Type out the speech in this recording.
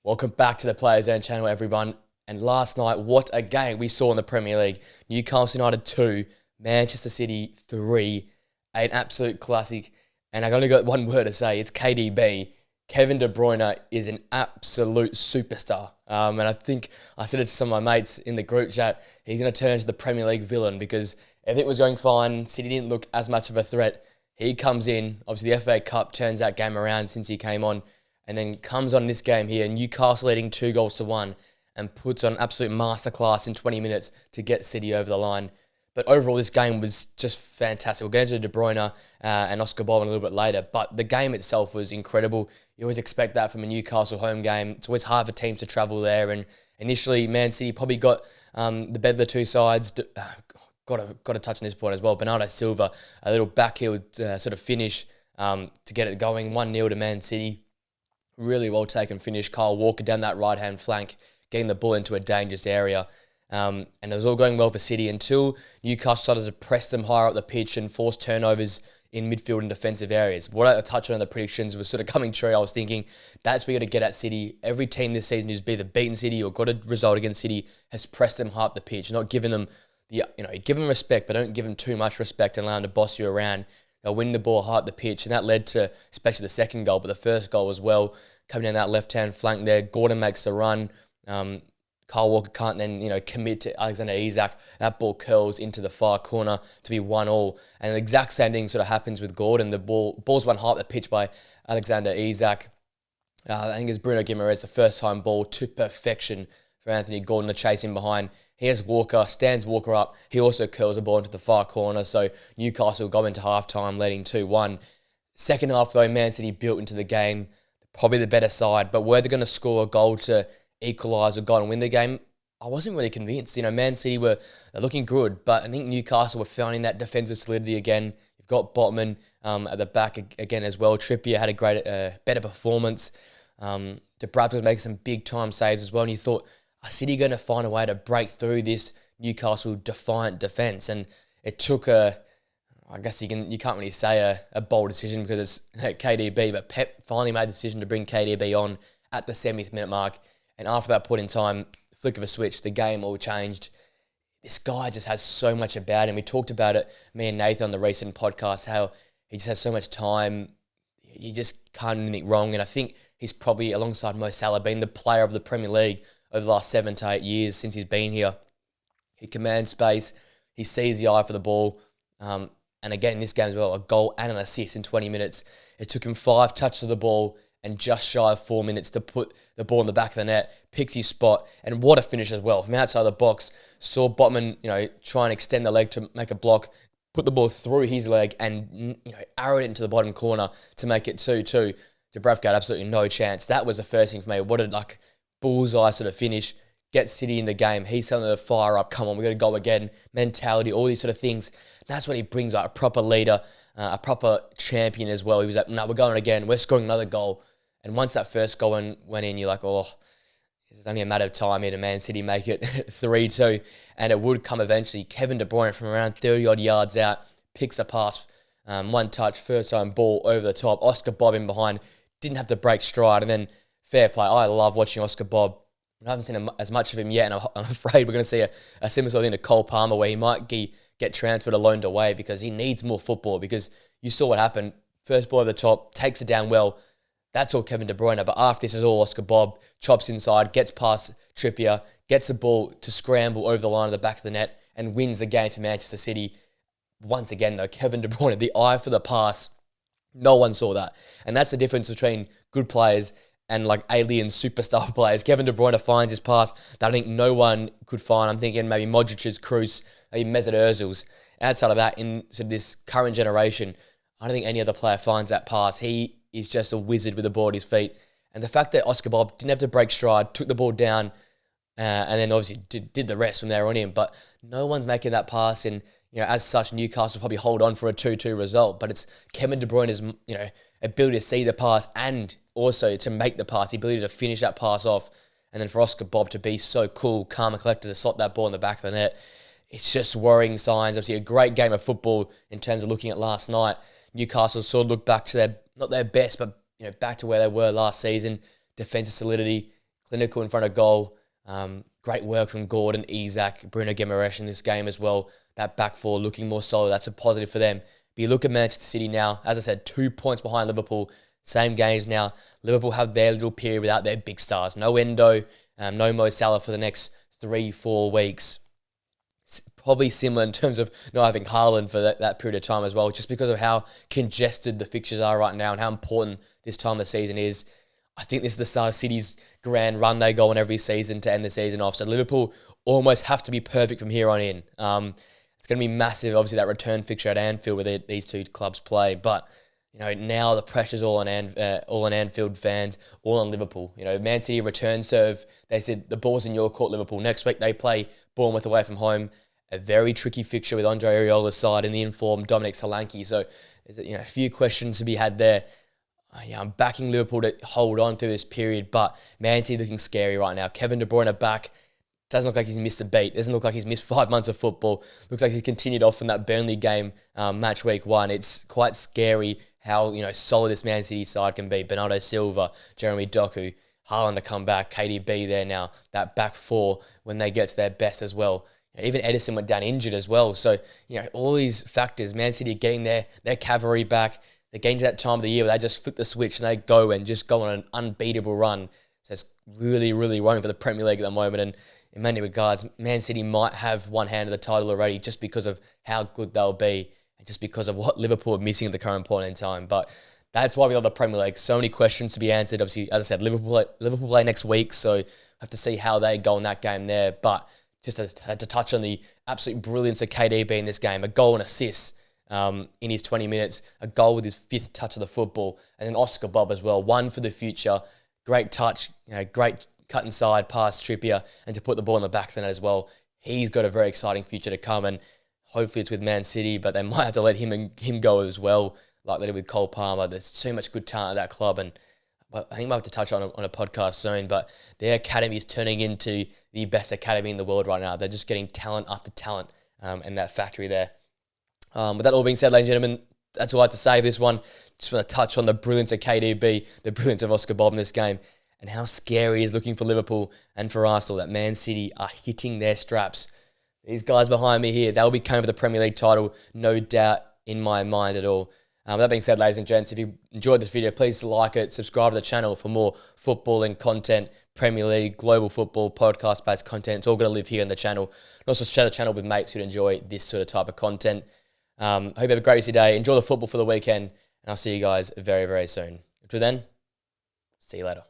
Welcome back to the Players Zone channel, everyone. And last night, what a game we saw in the Premier League. Newcastle United 2, Manchester City 3, an absolute classic. And I've only got one word to say, it's KDB. Kevin De Bruyne is an absolute superstar. And I think I said it to some of my mates in the group chat, he's going to turn into the Premier League villain because everything was going fine. City didn't look as much of a threat. He comes in, obviously the FA Cup turns that game around since he came on, and then comes on this game here, Newcastle leading 2-1, and puts on an absolute masterclass in 20 minutes to get City over the line. But overall, this game was just fantastic. We'll get into De Bruyne and Oscar Bob a little bit later, but the game itself was incredible. You always expect that from a Newcastle home game. It's always hard for teams to travel there, and initially, Man City probably got the better of the two sides. Got to touch on this point as well. Bernardo Silva, a little backheel sort of finish to get it going. 1-0 to Man City. Really well taken finish. Kyle Walker down that right-hand flank, getting the ball into a dangerous area. And it was all going well for City until Newcastle started to press them higher up the pitch and force turnovers in midfield and defensive areas. What I touched on in the predictions was sort of coming true. I was thinking that's where you got to get at City. Every team this season who's either beaten City or got a result against City has pressed them high up the pitch, not giving them give them respect, but don't give them too much respect and allow them to boss you around. They'll win the ball high up the pitch, and that led to especially the second goal, but the first goal as well. Coming down that left-hand flank there, Gordon makes the run. Kyle Walker can't then, commit to Alexander Isak. That ball curls into the far corner to be 1-1. And the exact same thing sort of happens with Gordon. The ball's run high up the pitch by Alexander Isak. I think it's Bruno Guimaraes, the first-time ball to perfection for Anthony Gordon to chase him behind. He has Walker, stands Walker up. He also curls the ball into the far corner. So Newcastle go into half-time leading 2-1. Second half, though, Man City built into the game. Probably the better side, but were they going to score a goal to equalise or go and win the game? I wasn't really convinced. Man City they're looking good, but I think Newcastle were finding that defensive solidity again. You've got Botman at the back again as well. Trippier had a better performance. De Bruyne was making some big time saves as well, and you thought, are City going to find a way to break through this Newcastle defiant defence? And it took I guess you can't really say a bold decision because it's KDB, but Pep finally made the decision to bring KDB on at the 70th minute mark. And after that point in time, flick of a switch, the game all changed. This guy just has so much about him. We talked about it, me and Nathan on the recent podcast, how he just has so much time. He just can't do anything wrong. And I think he's probably, alongside Mo Salah, been the player of the Premier League over the last 7 to 8 years since he's been here. He commands space. He sees the eye for the ball. And again, in this game as well, a goal and an assist in 20 minutes. It took him 5 touches of the ball and just shy of 4 minutes to put the ball in the back of the net, picks his spot, and what a finish as well. From outside the box, saw Botman, try and extend the leg to make a block, put the ball through his leg and, arrowed it into the bottom corner to make it 2-2. De Bruyne got absolutely no chance. That was the first thing for me. What a bullseye sort of finish. Get City in the game. He's telling them to fire up. Come on, we're going to go again. Mentality, all these sort of things. That's what he brings, a proper leader, a proper champion as well. He was like, no, we're going again. We're scoring another goal. And once that first goal went in, you're like, oh, it's only a matter of time here to Man City make it 3-2. And it would come eventually. Kevin De Bruyne from around 30-odd yards out picks a pass, one touch, first time ball over the top. Oscar Bob in behind, didn't have to break stride. And then fair play. I love watching Oscar Bob. I haven't seen as much of him yet, and I'm afraid we're going to see a similar sort of thing to Cole Palmer where he might get transferred or loaned away because he needs more football, because you saw what happened. First ball over the top, takes it down well. That's all Kevin De Bruyne, but after this is all Oscar Bob. Chops inside, gets past Trippier, gets the ball to scramble over the line of the back of the net and wins the game for Manchester City. Once again, though, Kevin De Bruyne, the eye for the pass, no one saw that. And that's the difference between good players and alien superstar players. Kevin De Bruyne finds his pass that I think no one could find. I'm thinking maybe Modric's, Kroos, maybe Mesut Ozil's. Outside of that, in sort of this current generation, I don't think any other player finds that pass. He is just a wizard with the ball at his feet. And the fact that Oscar Bob didn't have to break stride, took the ball down, and then obviously did the rest from there on in. But no one's making that pass, and as such, Newcastle probably hold on for a 2-2 result. But it's Kevin De Bruyne's ability to see the pass and also to make the pass, the ability to finish that pass off, and then for Oscar Bob to be so cool, calm and collected to slot that ball in the back of the net. It's just worrying signs. Obviously, a great game of football in terms of looking at last night. Newcastle sort of looked back to not their best, but back to where they were last season. Defensive solidity, clinical in front of goal. Great work from Gordon, Isak, Bruno Guimaraes in this game as well. That back four looking more solid. That's a positive for them. But you look at Manchester City now, as I said, 2 points behind Liverpool. Same games now. Liverpool have their little period without their big stars. No Endo, no Mo Salah for the next 3-4 weeks. Probably similar in terms of not having Haaland for that period of time as well, just because of how congested the fixtures are right now and how important this time of the season is. I think this is the start of City's grand run they go on every season to end the season off. So Liverpool almost have to be perfect from here on in. It's going to be massive, obviously, that return fixture at Anfield where these two clubs play. But now the pressure's all on Anfield fans, all on Liverpool. Man City return serve. They said the ball's in your court, Liverpool. Next week they play Bournemouth away from home. A very tricky fixture with Andre Ariola's side and the informed Dominic Solanke. So there's a few questions to be had there. I'm backing Liverpool to hold on through this period, but Man City looking scary right now. Kevin De Bruyne back. Doesn't look like he's missed a beat. Doesn't look like he's missed 5 months of football. Looks like he's continued off from that Burnley game, match week 1. It's quite scary how solid this Man City side can be. Bernardo Silva, Jeremy Doku, Haaland to come back, KDB there now. That back four when they get to their best as well. Even Edison went down injured as well. So, all these factors, Man City getting their cavalry back. They're getting to that time of the year where they just flip the switch and they go on an unbeatable run. So it's really, really worrying for the Premier League at the moment. And in many regards, Man City might have one hand of the title already just because of how good they'll be and just because of what Liverpool are missing at the current point in time. But that's why we love the Premier League. So many questions to be answered. Obviously, as I said, Liverpool play next week, so have to see how they go in that game there. But just had to touch on the absolute brilliance of KDB in this game. A goal and assist in his 20 minutes. A goal with his 5th touch of the football. And then Oscar Bob as well. One for the future. Great touch. Great cut inside past Trippier. And to put the ball in the back of the net as well. He's got a very exciting future to come. And hopefully it's with Man City. But they might have to let him go as well. Like they did with Cole Palmer. There's so much good talent at that club. And I think we'll have to touch on a podcast soon, but their academy is turning into the best academy in the world right now. They're just getting talent after talent in that factory there. With that all being said, ladies and gentlemen, that's all I have to say for this one. Just want to touch on the brilliance of KDB, the brilliance of Oscar Bob in this game, and how scary it is looking for Liverpool and for Arsenal that Man City are hitting their straps. These guys behind me here, they'll be coming for the Premier League title, no doubt in my mind at all. With that being said, ladies and gents, if you enjoyed this video, please like it, subscribe to the channel for more footballing content, Premier League, global football, podcast-based content. It's all going to live here on the channel. And also share the channel with mates who enjoy this sort of type of content. Hope you have a great rest of your day. Enjoy the football for the weekend, and I'll see you guys very, very soon. Until then, see you later.